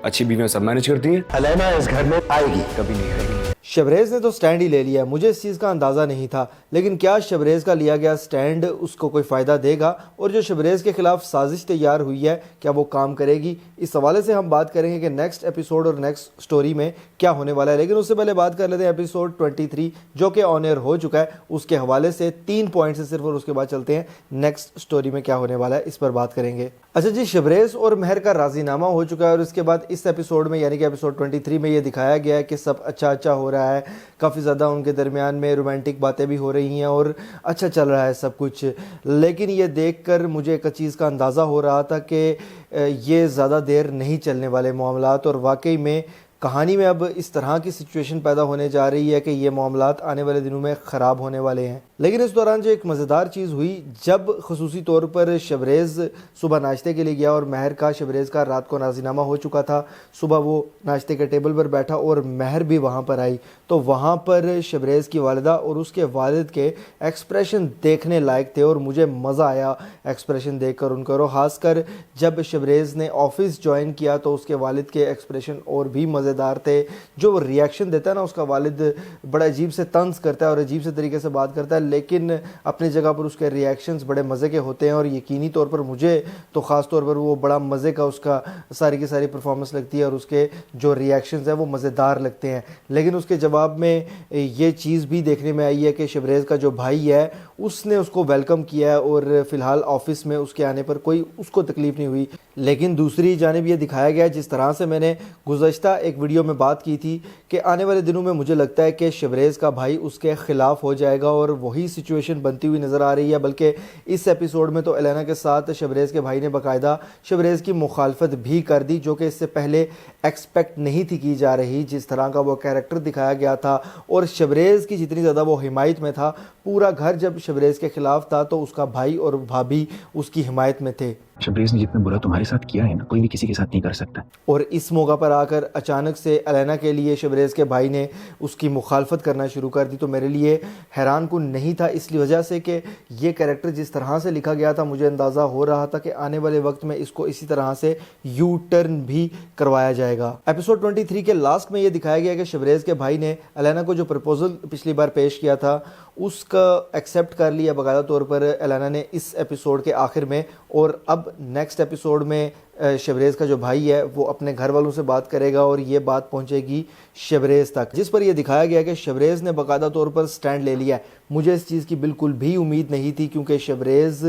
अच्छी बीवियां सब मैनेज करती हैं। अलेना इस घर में आएगी। कभी नहीं आएगी। शबरेज ने तो स्टैंड ही ले लिया। मुझे इस चीज़ का अंदाज़ा नहीं था, लेकिन क्या शबरेज का लिया गया स्टैंड उसको कोई फ़ायदा देगा, और जो शबरेज के खिलाफ साजिश तैयार हुई है क्या वो काम करेगी? इस हवाले से हम बात करेंगे कि नेक्स्ट एपिसोड और नेक्स्ट स्टोरी में क्या होने वाला है। लेकिन उससे पहले बात कर लेते हैं एपिसोड 23 जो कि ऑन एयर हो चुका है, उसके हवाले से 3 पॉइंट से सिर्फ, और उसके बाद चलते हैं नेक्स्ट स्टोरी में क्या होने वाला है, इस पर बात करेंगे। अच्छा जी, शबरेज और महर का राजीनामा हो चुका है, और इसके बाद इस एपिसोड में यानी कि एपिसोड 23 में ये दिखाया गया है कि सब अच्छा हो रहा है, काफ़ी ज़्यादा उनके दरमियान में रोमांटिक बातें भी हो रही हैं और अच्छा चल रहा है सब कुछ। लेकिन ये देखकर मुझे एक चीज़ का अंदाज़ा हो रहा था कि ये ज़्यादा देर नहीं चलने वाले मामलात, और वाकई में कहानी में अब इस तरह की सिचुएशन पैदा होने जा रही है कि ये मामलात आने वाले दिनों में ख़राब होने वाले हैं। लेकिन इस दौरान जो एक मज़ेदार चीज़ हुई, जब खसूसी तौर पर शबरेज़ सुबह नाश्ते के लिए गया और महर का शबरेज़ का रात को राज़ीनामा हो चुका था, सुबह वो नाश्ते के टेबल पर बैठा और महर भी वहाँ पर आई, तो वहाँ पर शबरेज़ की वालिदा और उसके वालिद के एक्सप्रेशन देखने लायक थे, और मुझे मज़ा आया एक्सप्रेशन देख कर उनका। और ख़ासकर जब शबरेज़ ने ऑफिस ज्वाइन किया तो उसके वालिद के एक्सप्रेशन और भी मज़ेदार थे। जो वो रिएक्शन देता है ना, उसका वालिद बड़ा अजीब से तंज करता है और अजीब से तरीके से बात करता है, लेकिन अपनी जगह पर उसके रिएक्शंस बड़े मज़े के होते हैं। और यकीनी तौर पर मुझे तो ख़ास तौर पर वो बड़ा मज़े का उसका सारी की सारी परफॉर्मेंस लगती है, और उसके जो रिएक्शंस हैं वो मज़ेदार लगते हैं। लेकिन उसके जवाब में ये चीज़ भी देखने में आई है कि शबरेज़ का जो भाई है उसने उसको वेलकम किया है, और फ़िलहाल ऑफिस में उसके आने पर कोई उसको तकलीफ़ नहीं हुई। लेकिन दूसरी जानिब ये दिखाया गया, जिस तरह से मैंने गुज़श्ता एक वीडियो में बात की थी कि आने वाले दिनों में मुझे लगता है कि शबरेज़ का भाई उसके ख़िलाफ़ हो जाएगा, और वही सिचुएशन बनती हुई नज़र आ रही है। बल्कि इस एपिसोड में तो अलेना के साथ शबरेज़ के भाई ने बाकायदा शबरेज़ की मुखालफत भी कर दी, जो कि इससे पहले एक्सपेक्ट नहीं थी की जा रही। जिस तरह का वो कैरेक्टर दिखाया गया था, और शबरेज़ की जितनी ज़्यादा वो हिमायत में था, पूरा घर जब शबरेज़ के ख़िलाफ़ था तो उसका भाई और भाभी उसकी हिमायत में थे। शबरेज़ ने जितना बुरा तुम्हारे साथ किया है ना, कोई भी किसी के साथ नहीं कर सकता। और इस मौका पर आकर अचानक से अलेना के लिए शबरेज़ के भाई ने उसकी मुखालफत करना शुरू कर दी, तो मेरे लिए हैरान कुन नहीं था, इसलिए वजह से कि ये कैरेक्टर जिस तरह से लिखा गया था, मुझे अंदाज़ा हो रहा था कि आने वाले वक्त में इसको इसी तरह से यू टर्न भी करवाया जाएगा। एपिसोड 23 के लास्ट में ये दिखाया गया कि शबरेज़ के भाई ने अलेना को जो प्रपोज़ल पिछली बार पेश किया था उसका एक्सेप्ट कर लिया बाकायदा तौर पर अलेना ने इस एपिसोड के आखिर में। और अब नेक्स्ट एपिसोड में शबरेज़ का जो भाई है वो अपने घर वालों से बात करेगा, और ये बात पहुंचेगी शबरेज़ तक, जिस पर यह दिखाया गया कि शबरेज़ ने बाकायदा तौर पर स्टैंड ले लिया है। मुझे इस चीज़ की बिल्कुल भी उम्मीद नहीं थी, क्योंकि शबरेज़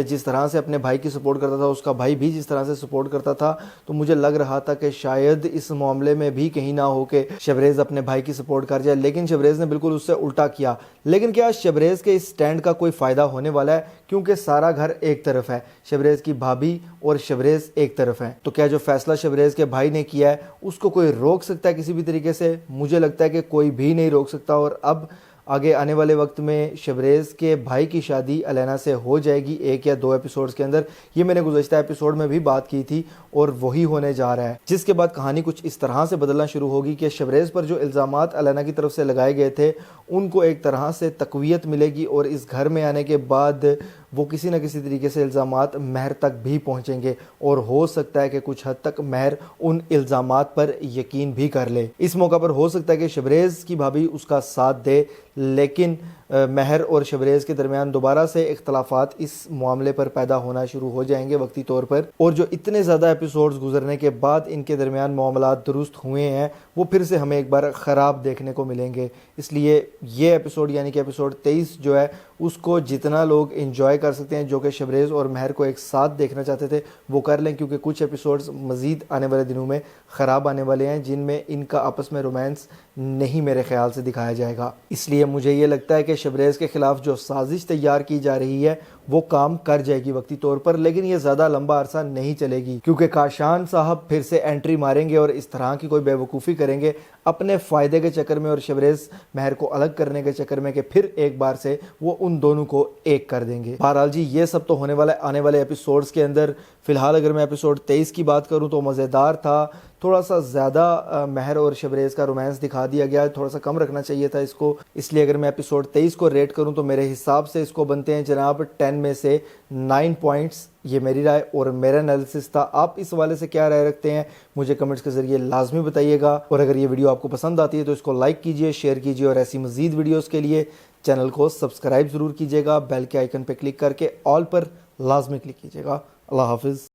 जिस तरह से अपने भाई की सपोर्ट करता था, उसका भाई भी जिस तरह से सपोर्ट करता था, तो मुझे लग रहा था कि शायद इस मामले में भी कहीं ना हो कि शबरेज़ अपने भाई की सपोर्ट कर जाए। लेकिन शबरेज़ ने बिल्कुल उससे उल्टा किया। लेकिन क्या शबरेज़ के इस स्टैंड का कोई फ़ायदा होने वाला है? क्योंकि सारा घर एक तरफ है, शबरेज़ की भाभी और शबरेज़ एक तरफ है। तो क्या जो फैसला शबरेज़ के भाई ने किया है उसको कोई रोक सकता है किसी भी तरीके से? मुझे लगता है कि कोई भी नहीं रोक सकता। और अब आगे आने वाले वक्त में शबरेज़ के भाई की शादी अलेना से हो जाएगी 1 या 2 एपिसोड्स के अंदर। ये मैंने गुज़श्ता एपिसोड में भी बात की थी, और वही होने जा रहा है। जिसके बाद कहानी कुछ इस तरह से बदलना शुरू होगी कि शबरेज़ पर जो इल्ज़ामात अलेना की तरफ से लगाए गए थे उनको एक तरह से तक़वियत मिलेगी, और इस घर में आने के बाद वो किसी न किसी तरीके से इल्ज़ामात महर तक भी पहुँचेंगे, और हो सकता है कि कुछ हद तक महर उन इल्ज़ामात पर यकीन भी कर ले। इस मौका पर हो सकता है कि शबरेज़ की भाभी उसका साथ दे, लेकिन महर और शबरेज़ के दरमियान दोबारा से इख्तलाफात इस मामले पर पैदा होना शुरू हो जाएंगे वक्ती तौर पर। और जो इतने ज़्यादा एपिसोड्स गुजरने के बाद इनके दरमियान मामलात दुरुस्त हुए हैं, वो फिर से हमें एक बार ख़राब देखने को मिलेंगे। इसलिए ये एपिसोड यानी कि एपिसोड 23 जो है उसको जितना लोग एंजॉय कर सकते हैं, जो कि शबरेज़ और महर को एक साथ देखना चाहते थे, वो कर लें, क्योंकि कुछ एपिसोड्स मज़ीद आने वाले दिनों में ख़राब आने वाले हैं, जिनमें इनका आपस में रोमांस नहीं मेरे ख्याल से दिखाया जाएगा। इसलिए मुझे ये लगता है कि शबरेज़ के ख़िलाफ़ जो साजिश तैयार की जा रही है वो काम कर जाएगी वक्ती तौर पर, लेकिन ये ज़्यादा लंबा अरसा नहीं चलेगी, क्योंकि काशान साहब फिर से एंट्री मारेंगे और इस तरह की कोई बेवकूफ़ी करेंगे अपने फ़ायदे के चक्कर में और शबरेज़ महर को अलग करने के चक्कर में, कि फिर एक बार से वो उन दोनों को एक कर देंगे। बहरहाल जी, ये सब तो होने वाला है आने वाले एपिसोड्स के अंदर। फ़िलहाल अगर मैं एपिसोड 23 की बात करूँ तो मज़ेदार था, تھوڑا سا زیادہ مہر اور شبریز کا رومانس دکھا دیا گیا، تھوڑا سا کم رکھنا چاہیے تھا اس کو، اس لیے اگر میں ایپیسوڈ 23 کو ریٹ کروں تو میرے حساب سے اس کو بنتے ہیں جناب 10 میں سے 9 پوائنٹس، یہ میری رائے اور میرا انالیسس تھا۔ آپ اس حوالے سے کیا رائے رکھتے ہیں مجھے کمنٹس کے ذریعے لازمی بتائیے گا، اور اگر یہ ویڈیو آپ کو پسند آتی ہے تو اس کو لائک کیجئے، شیئر کیجئے، اور ایسی مزید ویڈیوز کے لیے چینل کو سبسکرائب ضرور کیجئے گا، بیل کے آئیکن پہ کلک کر کے آل پر لازمی کلک کیجئے گا۔ اللہ حافظ۔